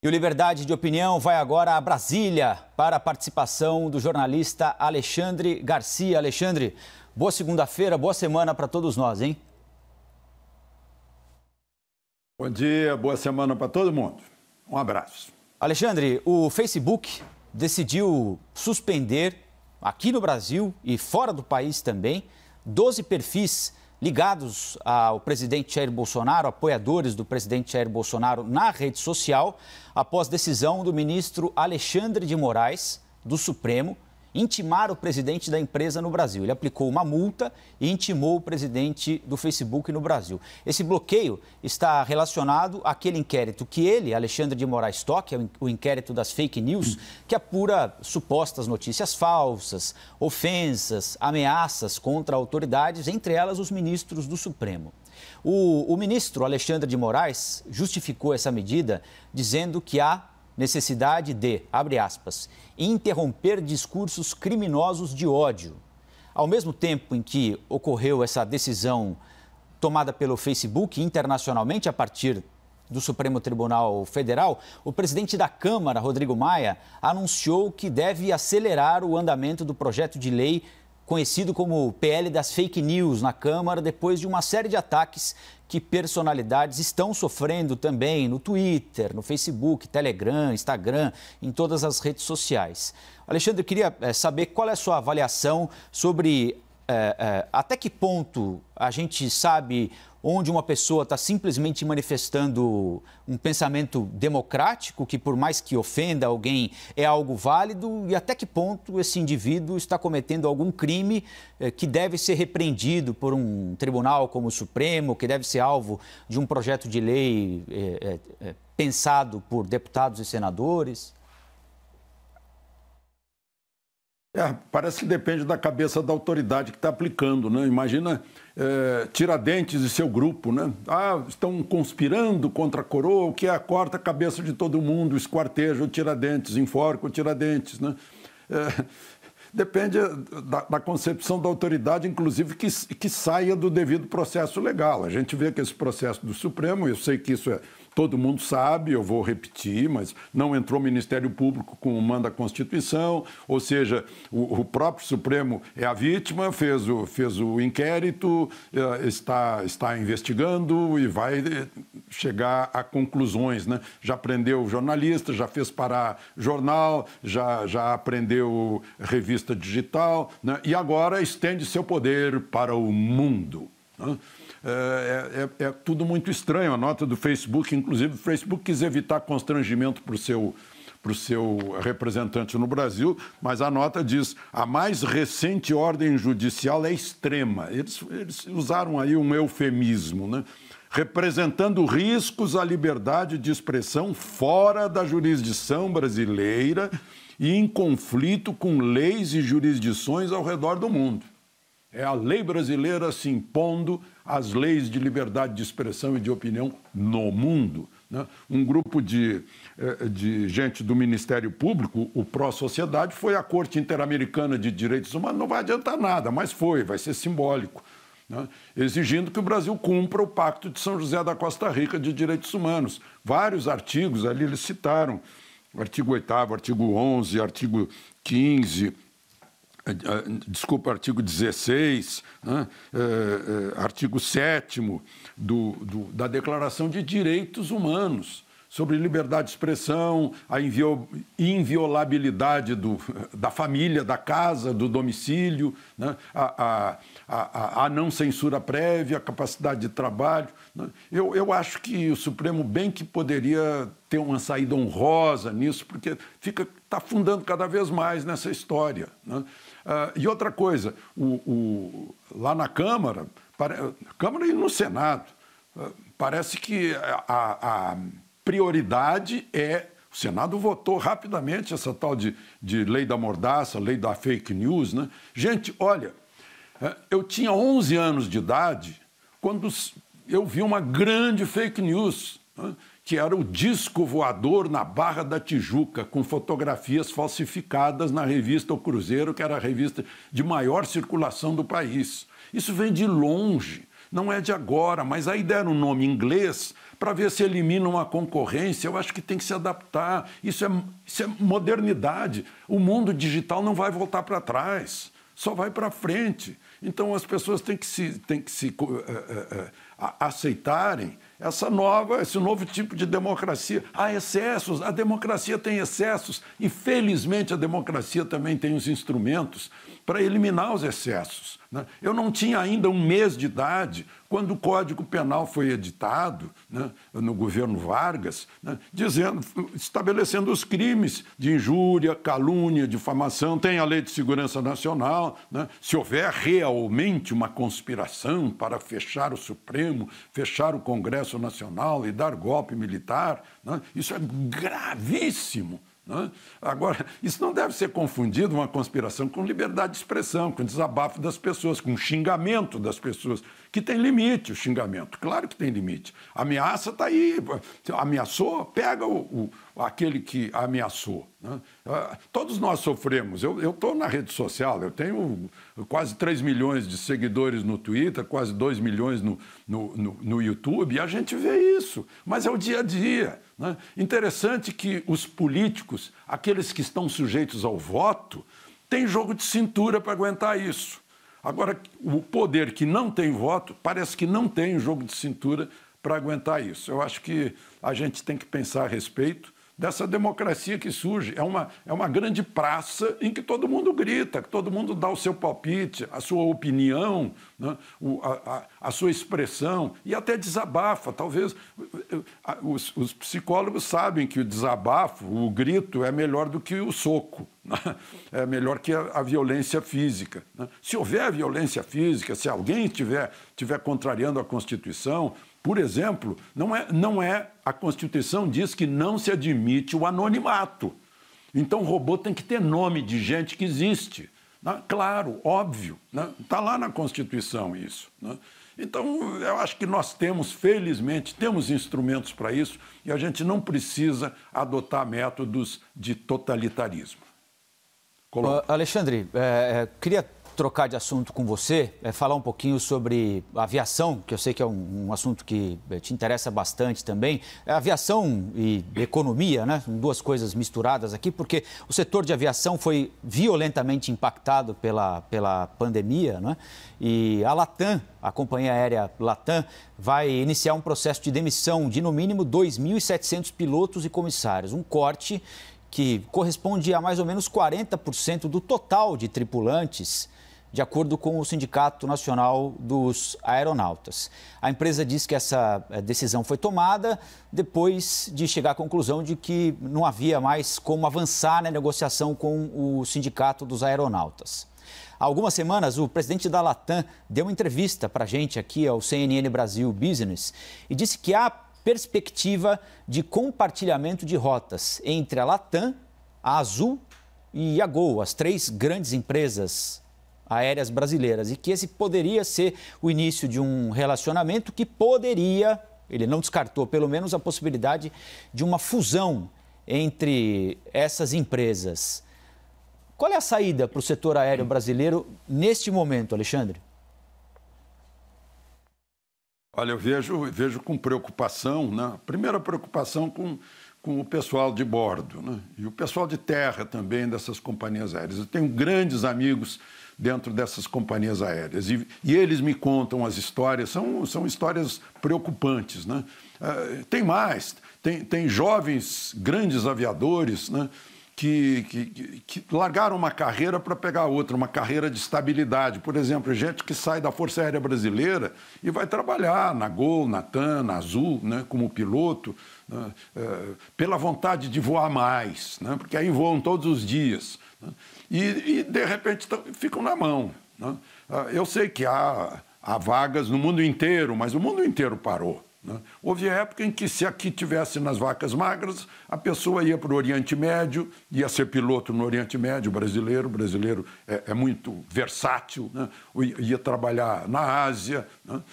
E o Liberdade de Opinião vai agora a Brasília para a participação do jornalista Alexandre Garcia. Alexandre, boa segunda-feira, boa semana para todos nós, hein? Bom dia, boa semana para todo mundo. Um abraço. Alexandre, o Facebook decidiu suspender, aqui no Brasil e fora do país também, 12 perfis ligados ao presidente Jair Bolsonaro, apoiadores do presidente Jair Bolsonaro na rede social, após decisão do ministro Alexandre de Moraes, do Supremo, intimar o presidente da empresa no Brasil. Ele aplicou uma multa e intimou o presidente do Facebook no Brasil. Esse bloqueio está relacionado àquele inquérito que ele, Alexandre de Moraes, toca, o inquérito das fake news, que apura supostas notícias falsas, ofensas, ameaças contra autoridades, entre elas os ministros do Supremo. O ministro Alexandre de Moraes justificou essa medida dizendo que há necessidade de, abre aspas, interromper discursos criminosos de ódio. Ao mesmo tempo em que ocorreu essa decisão tomada pelo Facebook internacionalmente a partir do Supremo Tribunal Federal, o presidente da Câmara, Rodrigo Maia, anunciou que deve acelerar o andamento do projeto de lei conhecido como PL das fake news na Câmara, depois de uma série de ataques que personalidades estão sofrendo também no Twitter, no Facebook, Telegram, Instagram, em todas as redes sociais. Alexandre, eu queria saber qual é a sua avaliação sobre até que ponto a gente sabe onde uma pessoa está simplesmente manifestando um pensamento democrático, que por mais que ofenda alguém é algo válido, e até que ponto esse indivíduo está cometendo algum crime que deve ser repreendido por um tribunal como o Supremo, que deve ser alvo de um projeto de lei pensado por deputados e senadores? Parece que depende da cabeça da autoridade que está aplicando, né? Imagina Tiradentes e seu grupo, né? Estão conspirando contra a coroa, o que é corta a cabeça de todo mundo, esquarteja o Tiradentes, enforca o Tiradentes, né? Depende da concepção da autoridade, inclusive que saia do devido processo legal. A gente vê que esse processo do Supremo, eu sei que isso todo mundo sabe, eu vou repetir, mas não entrou o Ministério Público como manda a Constituição, ou seja, o próprio Supremo é a vítima, fez o inquérito, está investigando e vai chegar a conclusões, né? Já prendeu jornalista, já fez parar jornal, já apreendeu revista digital, né? E agora estende seu poder para o mundo, né? É tudo muito estranho. A nota do Facebook, inclusive o Facebook quis evitar constrangimento para o seu representante no Brasil, mas a nota diz: a mais recente ordem judicial é extrema. Eles usaram aí um eufemismo, né? Representando riscos à liberdade de expressão fora da jurisdição brasileira e em conflito com leis e jurisdições ao redor do mundo. É a lei brasileira se impondo às leis de liberdade de expressão e de opinião no mundo, né? Um grupo de gente do Ministério Público, o Pró-Sociedade, foi à Corte Interamericana de Direitos Humanos, não vai adiantar nada, mas vai ser simbólico, né? Exigindo que o Brasil cumpra o Pacto de São José da Costa Rica de Direitos Humanos. Vários artigos ali eles citaram, o artigo 8º, artigo 11, artigo 15... artigo 16, né? Artigo 7º da Declaração de Direitos Humanos, sobre liberdade de expressão, a inviolabilidade da família, da casa, do domicílio, né? A não censura prévia, a capacidade de trabalho, né? Eu acho que o Supremo bem que poderia ter uma saída honrosa nisso, porque está afundando cada vez mais nessa história, né? E outra coisa, lá na Câmara e no Senado, parece que a prioridade o Senado votou rapidamente essa tal de lei da mordaça, lei da fake news, né? Gente, olha, eu tinha 11 anos de idade quando eu vi uma grande fake news, né? Que era o disco voador na Barra da Tijuca, com fotografias falsificadas na revista O Cruzeiro, que era a revista de maior circulação do país. Isso vem de longe. não é de agora, mas aí deram um nome inglês para ver se eliminam a concorrência. Eu acho que tem que se adaptar. Isso é modernidade. O mundo digital não vai voltar para trás, só vai para frente. Então as pessoas têm que se aceitarem esse novo tipo de democracia. Há excessos, a democracia tem excessos e, felizmente, a democracia também tem os instrumentos para eliminar os excessos, né? Eu não tinha ainda 1 mês de idade quando o Código Penal foi editado, né, no governo Vargas, né, estabelecendo os crimes de injúria, calúnia, difamação. Tem a Lei de Segurança Nacional, né? Se houver realmente uma conspiração para fechar o Supremo, fechar o Congresso Nacional e dar golpe militar, né, isso é gravíssimo. Né? Agora, isso não deve ser confundido, uma conspiração, com liberdade de expressão, com desabafo das pessoas, com xingamento das pessoas, que tem limite o xingamento, claro que tem limite. A ameaça está aí, ameaçou, pega aquele que ameaçou. Né? Todos nós sofremos. Eu estou na rede social, eu tenho quase 3 milhões de seguidores no Twitter, quase 2 milhões no YouTube, e a gente vê isso, mas é o dia a dia. Né? Interessante que os políticos, aqueles que estão sujeitos ao voto, têm jogo de cintura para aguentar isso. Agora, o poder que não tem voto, parece que não tem jogo de cintura para aguentar isso. Eu acho que a gente tem que pensar a respeito dessa democracia que surge. É uma grande praça em que todo mundo grita, que todo mundo dá o seu palpite, a sua opinião, né? a sua expressão e até desabafa. Talvez os psicólogos sabem que o desabafo, o grito, é melhor do que o soco, né? É melhor que a violência física, né? Se houver violência física, se alguém estiver contrariando a Constituição, por exemplo, a Constituição diz que não se admite o anonimato. Então, o robô tem que ter nome de gente que existe. Né? Claro, óbvio, né? Está lá na Constituição isso. Né? Então, eu acho que nós felizmente, temos instrumentos para isso e a gente não precisa adotar métodos de totalitarismo. Alexandre, queria trocar de assunto com você, falar um pouquinho sobre aviação, que eu sei que é um assunto que te interessa bastante também. Aviação e economia, né? Duas coisas misturadas aqui, porque o setor de aviação foi violentamente impactado pela pandemia, né? E a Latam, a companhia aérea Latam, vai iniciar um processo de demissão de, no mínimo, 2.700 pilotos e comissários. Um corte que corresponde a mais ou menos 40% do total de tripulantes, de acordo com o Sindicato Nacional dos Aeronautas. A empresa diz que essa decisão foi tomada depois de chegar à conclusão de que não havia mais como avançar na negociação com o Sindicato dos Aeronautas. Há algumas semanas, o presidente da Latam deu uma entrevista para a gente aqui ao CNN Brasil Business e disse que há perspectiva de compartilhamento de rotas entre a Latam, a Azul e a Gol, as 3 grandes empresas aéreas brasileiras, e que esse poderia ser o início de um relacionamento que poderia, ele não descartou pelo menos a possibilidade de uma fusão entre essas empresas. Qual é a saída para o setor aéreo brasileiro neste momento, Alexandre? Olha, eu vejo com preocupação, né? Primeira preocupação com o pessoal de bordo, né? E o pessoal de terra também dessas companhias aéreas. Eu tenho grandes amigos dentro dessas companhias aéreas e eles me contam as histórias, são histórias preocupantes, né? Tem mais, tem jovens grandes aviadores, né? Que largaram uma carreira para pegar outra, uma carreira de estabilidade. Por exemplo, gente que sai da Força Aérea Brasileira e vai trabalhar na Gol, na TAM, na Azul, né, como piloto, né, pela vontade de voar mais, né, porque aí voam todos os dias. Né, e de repente, ficam na mão. Né. Eu sei que há vagas no mundo inteiro, mas o mundo inteiro parou. Né? Houve época em que, se aqui tivesse nas vacas magras, a pessoa ia para o Oriente Médio, ia ser piloto no Oriente Médio brasileiro. O brasileiro é muito versátil, né? Ia trabalhar na Ásia. Né?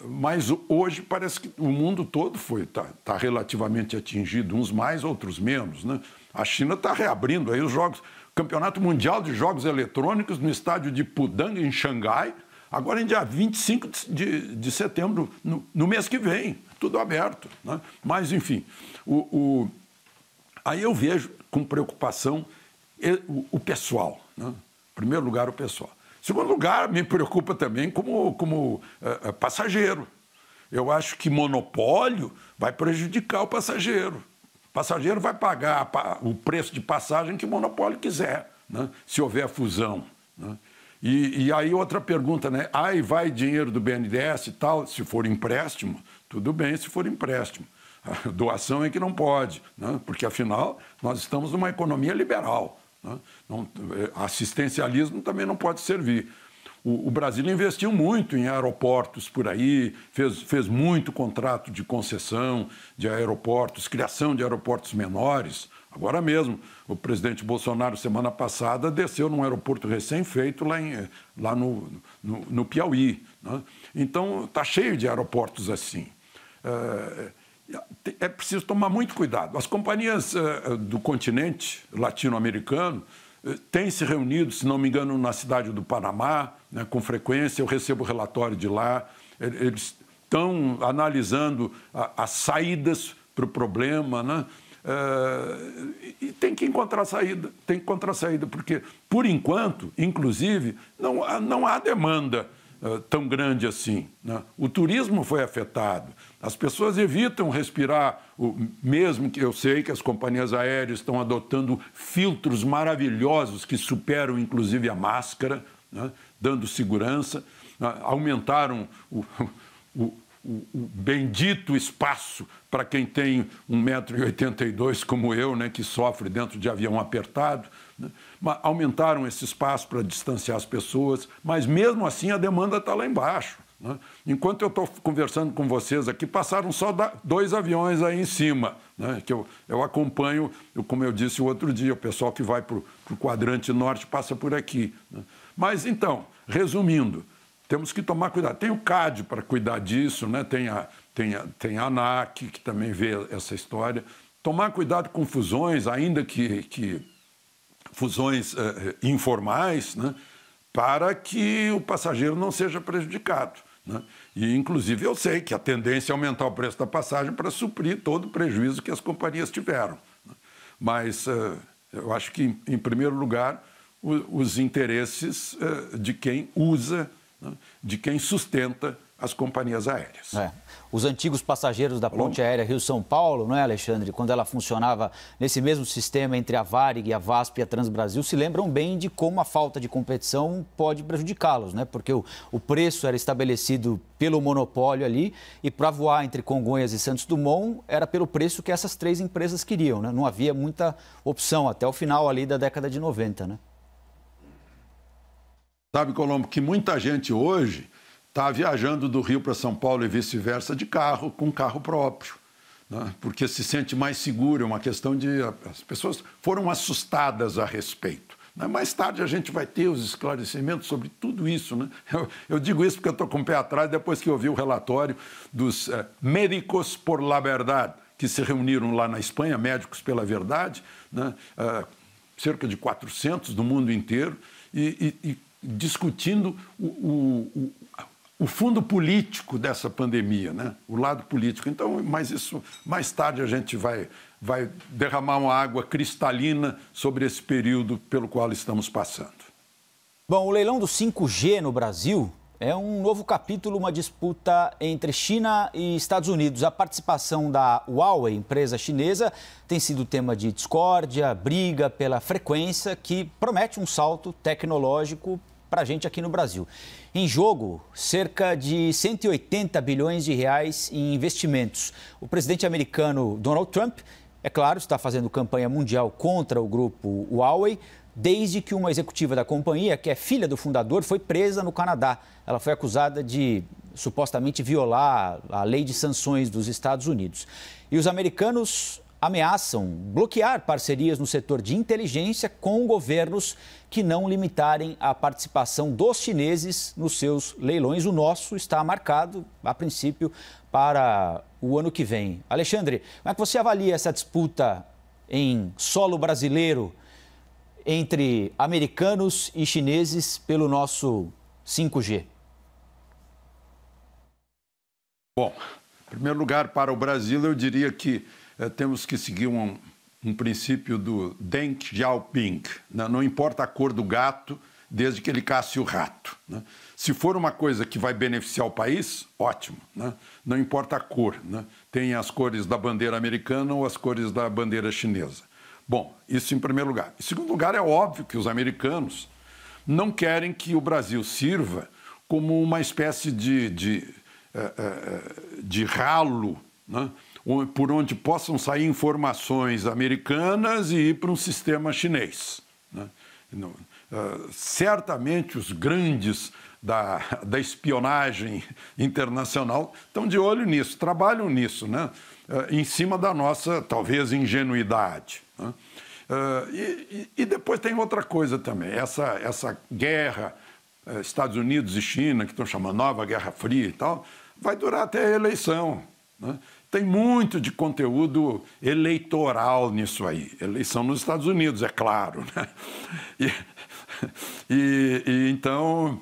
Mas hoje parece que o mundo todo está relativamente atingido, uns mais, outros menos. Né? A China está reabrindo aí os jogos, Campeonato Mundial de Jogos Eletrônicos no estádio de Pudong, em Xangai. Agora, em dia 25 de setembro, no mês que vem, tudo aberto, né? Mas, enfim, aí eu vejo com preocupação o pessoal, né? Em primeiro lugar, o pessoal. Em segundo lugar, me preocupa também como passageiro. Eu acho que monopólio vai prejudicar o passageiro. O passageiro vai pagar o preço de passagem que o monopólio quiser, né? Se houver fusão, né? E aí outra pergunta, né? Aí vai dinheiro do BNDES e tal, se for empréstimo, tudo bem se for empréstimo. A doação é que não pode, né? Porque afinal nós estamos numa economia liberal, né? Assistencialismo também não pode servir. O Brasil investiu muito em aeroportos por aí, fez muito contrato de concessão de aeroportos, criação de aeroportos menores. Agora mesmo, o presidente Bolsonaro, semana passada, desceu num aeroporto recém-feito lá no Piauí, né? Então, está cheio de aeroportos assim. É preciso tomar muito cuidado. As companhias do continente latino-americano têm se reunido, se não me engano, na cidade do Panamá, né, com frequência. Eu recebo relatório de lá. Eles estão analisando as saídas para o problema, né? E tem que encontrar saída, porque, por enquanto, inclusive, não há demanda tão grande assim, né? O turismo foi afetado, as pessoas evitam respirar, mesmo que eu sei que as companhias aéreas estão adotando filtros maravilhosos que superam, inclusive, a máscara, né? Dando segurança, aumentaram o bendito espaço para quem tem 1,82 m como eu, né, que sofre dentro de avião apertado, né? Aumentaram esse espaço para distanciar as pessoas, mas mesmo assim a demanda está lá embaixo, né? Enquanto eu estou conversando com vocês aqui, passaram só 2 aviões aí em cima, né, que eu acompanho, como eu disse o outro dia, o pessoal que vai para o quadrante norte passa por aqui, né? Mas então, resumindo, temos que tomar cuidado. Tem o CAD para cuidar disso, né? Tem a ANAC, que também vê essa história. Tomar cuidado com fusões, ainda que fusões informais, né? Para que o passageiro não seja prejudicado, né? E, inclusive, eu sei que a tendência é aumentar o preço da passagem para suprir todo o prejuízo que as companhias tiveram, né? Mas eu acho que, em primeiro lugar, os interesses de quem usa, né, de quem sustenta as companhias aéreas. Os antigos passageiros da ponte aérea Rio-São Paulo, não é, Alexandre? Quando ela funcionava nesse mesmo sistema entre a Varig, a VASP e a Transbrasil, se lembram bem de como a falta de competição pode prejudicá-los, né? Porque o preço era estabelecido pelo monopólio ali e para voar entre Congonhas e Santos Dumont era pelo preço que essas 3 empresas queriam, né? Não havia muita opção até o final ali da década de 90, né? Sabe, Colombo, que muita gente hoje está viajando do Rio para São Paulo e vice-versa de carro, com carro próprio, né? Porque se sente mais seguro, é uma questão de... As pessoas foram assustadas a respeito, né? Mais tarde a gente vai ter os esclarecimentos sobre tudo isso, né? Eu digo isso porque eu estou com o pé atrás depois que eu vi o relatório dos Médicos por la Verdad, que se reuniram lá na Espanha, Médicos pela Verdade, né? Cerca de 400 do mundo inteiro, e discutindo o fundo político dessa pandemia, né? O lado político. Então, mas isso, mais tarde a gente vai derramar uma água cristalina sobre esse período pelo qual estamos passando. Bom, o leilão do 5G no Brasil é um novo capítulo, uma disputa entre China e Estados Unidos. A participação da Huawei, empresa chinesa, tem sido tema de discórdia, briga pela frequência, que promete um salto tecnológico para a gente aqui no Brasil. Em jogo, cerca de 180 bilhões de reais em investimentos. O presidente americano Donald Trump, é claro, está fazendo campanha mundial contra o grupo Huawei, desde que uma executiva da companhia, que é filha do fundador, foi presa no Canadá. Ela foi acusada de supostamente violar a lei de sanções dos Estados Unidos. E os americanos ameaçam bloquear parcerias no setor de inteligência com governos que não limitarem a participação dos chineses nos seus leilões. O nosso está marcado, a princípio, para o ano que vem. Alexandre, como é que você avalia essa disputa em solo brasileiro entre americanos e chineses pelo nosso 5G? Bom, em primeiro lugar, para o Brasil, eu diria que temos que seguir um princípio do Deng Xiaoping, né? Não importa a cor do gato, desde que ele casse o rato, né? Se for uma coisa que vai beneficiar o país, ótimo, né? Não importa a cor, né? Tem as cores da bandeira americana ou as cores da bandeira chinesa. Bom, isso em primeiro lugar. Em segundo lugar, é óbvio que os americanos não querem que o Brasil sirva como uma espécie de ralo, né? Por onde possam sair informações americanas e ir para um sistema chinês, né? Certamente os grandes da espionagem internacional estão de olho nisso, trabalham nisso, né? Em cima da nossa, talvez, ingenuidade, né? E depois tem outra coisa também, essa guerra Estados Unidos e China, que estão chamando Nova Guerra Fria e tal, vai durar até a eleição, né? Tem muito de conteúdo eleitoral nisso aí. Eleição nos Estados Unidos, é claro, né? Então,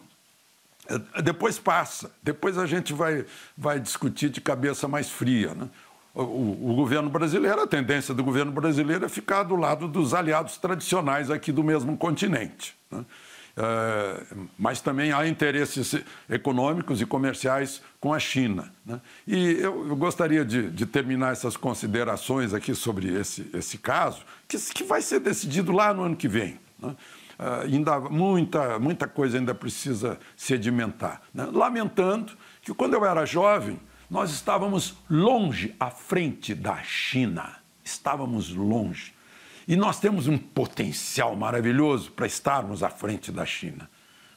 depois passa. Depois a gente vai discutir de cabeça mais fria, né? O governo brasileiro, a tendência do governo brasileiro é ficar do lado dos aliados tradicionais aqui do mesmo continente, né? Mas também há interesses econômicos e comerciais com a China, né? E eu gostaria de terminar essas considerações aqui sobre esse caso, que vai ser decidido lá no ano que vem, né? Ainda muita coisa ainda precisa sedimentar, né? Lamentando que quando eu era jovem, nós estávamos longe à frente da China, estávamos longe. E nós temos um potencial maravilhoso para estarmos à frente da China.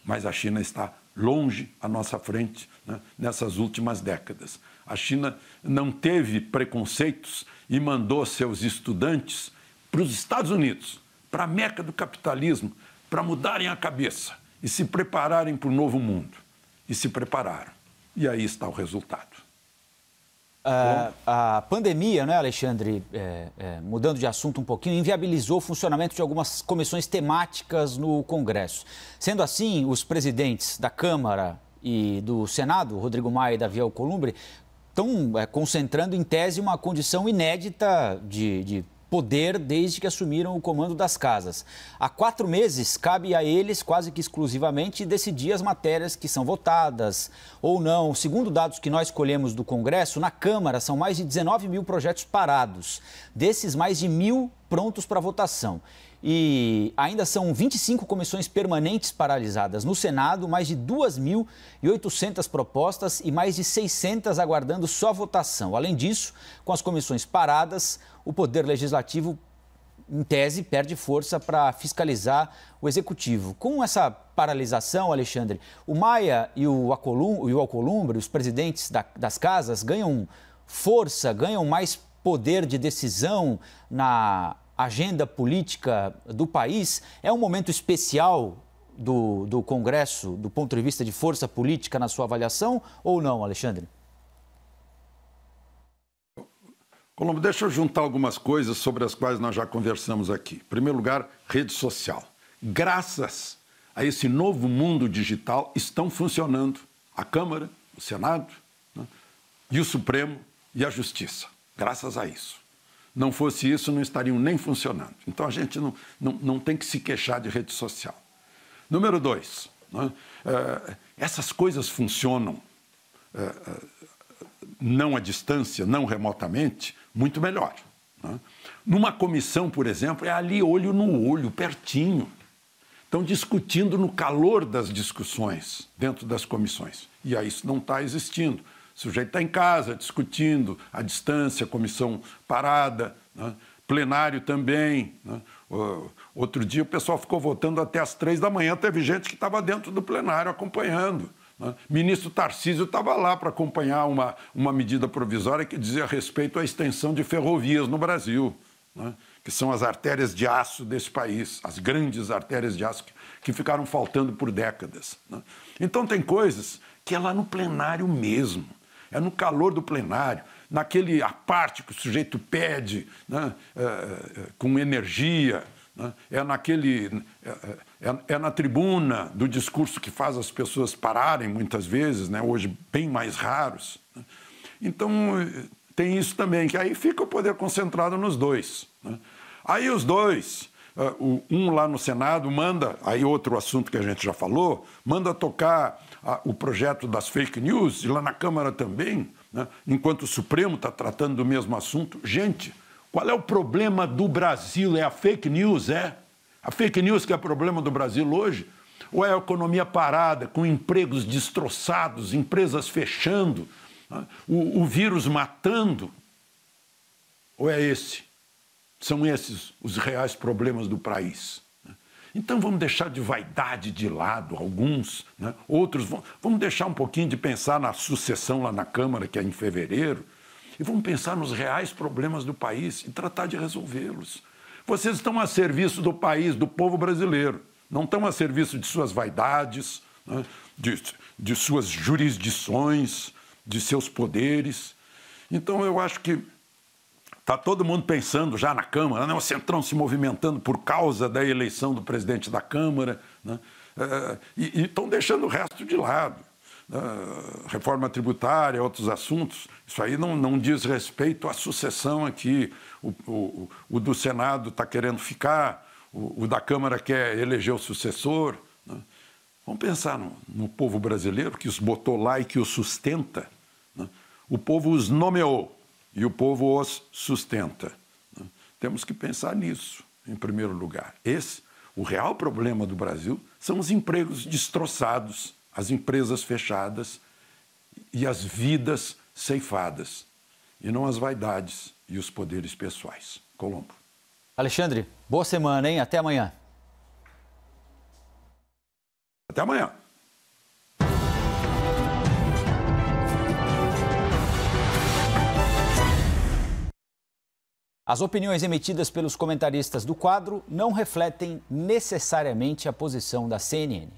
Mas a China está longe à nossa frente, né, nessas últimas décadas. A China não teve preconceitos e mandou seus estudantes para os Estados Unidos, para a meca do capitalismo, para mudarem a cabeça e se prepararem para o novo mundo. E se prepararam. E aí está o resultado. A pandemia, né, Alexandre, mudando de assunto um pouquinho, inviabilizou o funcionamento de algumas comissões temáticas no Congresso. Sendo assim, os presidentes da Câmara e do Senado, Rodrigo Maia e Davi Alcolumbre, estão concentrando em tese uma condição inédita de poder desde que assumiram o comando das casas. Há 4 meses, cabe a eles, quase que exclusivamente, decidir as matérias que são votadas ou não. Segundo dados que nós colhemos do Congresso, na Câmara são mais de 19 mil projetos parados. Desses, mais de 1.000 prontos para votação. E ainda são 25 comissões permanentes paralisadas. No Senado, mais de 2.800 propostas e mais de 600 aguardando só votação. Além disso, com as comissões paradas, o Poder Legislativo, em tese, perde força para fiscalizar o Executivo. Com essa paralisação, Alexandre, o Maia e o Alcolumbre, os presidentes das casas, ganham força, ganham mais poder de decisão na agenda política do país. É um momento especial do Congresso, do ponto de vista de força política, na sua avaliação, ou não, Alexandre? Colombo, deixa eu juntar algumas coisas sobre as quais nós já conversamos aqui. Em primeiro lugar, rede social. Graças a esse novo mundo digital, estão funcionando a Câmara, o Senado, né, e o Supremo e a Justiça. Graças a isso. Não fosse isso, não estariam nem funcionando. Então, a gente não tem que se queixar de rede social. Número 2, né? Essas coisas funcionam não à distância, não remotamente, muito melhor, né? Numa comissão, por exemplo, é ali olho no olho, pertinho. Estão discutindo no calor das discussões dentro das comissões. E aí isso não está existindo. O sujeito está em casa discutindo, à distância, comissão parada, né? Plenário também, né? Outro dia o pessoal ficou votando até às 3 da manhã, teve gente que estava dentro do plenário acompanhando, né? Ministro Tarcísio estava lá para acompanhar uma medida provisória que dizia respeito à extensão de ferrovias no Brasil, né? Que são as artérias de aço desse país, as grandes artérias de aço que ficaram faltando por décadas, né? Então tem coisas que é lá no plenário mesmo. É no calor do plenário, naquele aparte que o sujeito pede, né, com energia, né, é na tribuna do discurso que faz as pessoas pararem muitas vezes, né, hoje bem mais raros, né? Então, tem isso também, que aí fica o poder concentrado nos dois, né? Aí os dois, um lá no Senado manda, aí outro assunto que a gente já falou, manda tocar o projeto das fake news, e lá na Câmara também, né? Enquanto o Supremo está tratando do mesmo assunto. Gente, qual é o problema do Brasil? É a fake news, é? A fake news que é o problema do Brasil hoje? Ou é a economia parada, com empregos destroçados, empresas fechando, né? O vírus matando? Ou é esse? São esses os reais problemas do país, né? Então vamos deixar de vaidade de lado, alguns, né? Outros vamos deixar um pouquinho de pensar na sucessão lá na Câmara, que é em fevereiro, e vamos pensar nos reais problemas do país e tratar de resolvê-los. Vocês estão a serviço do país, do povo brasileiro, não estão a serviço de suas vaidades, né? de suas jurisdições, de seus poderes. Então eu acho que está todo mundo pensando já na Câmara, né? O Centrão se movimentando por causa da eleição do presidente da Câmara, né? E estão deixando o resto de lado. Reforma tributária, outros assuntos, isso aí não diz respeito à sucessão aqui. O do Senado está querendo ficar, o da Câmara quer eleger o sucessor, né? Vamos pensar no povo brasileiro que os botou lá e que os sustenta, né? O povo os nomeou e o povo os sustenta, né? Temos que pensar nisso, em primeiro lugar. O real problema do Brasil são os empregos destroçados, as empresas fechadas e as vidas ceifadas, e não as vaidades e os poderes pessoais. Colombo. Alexandre, boa semana, hein? Até amanhã. Até amanhã. As opiniões emitidas pelos comentaristas do quadro não refletem necessariamente a posição da CNN.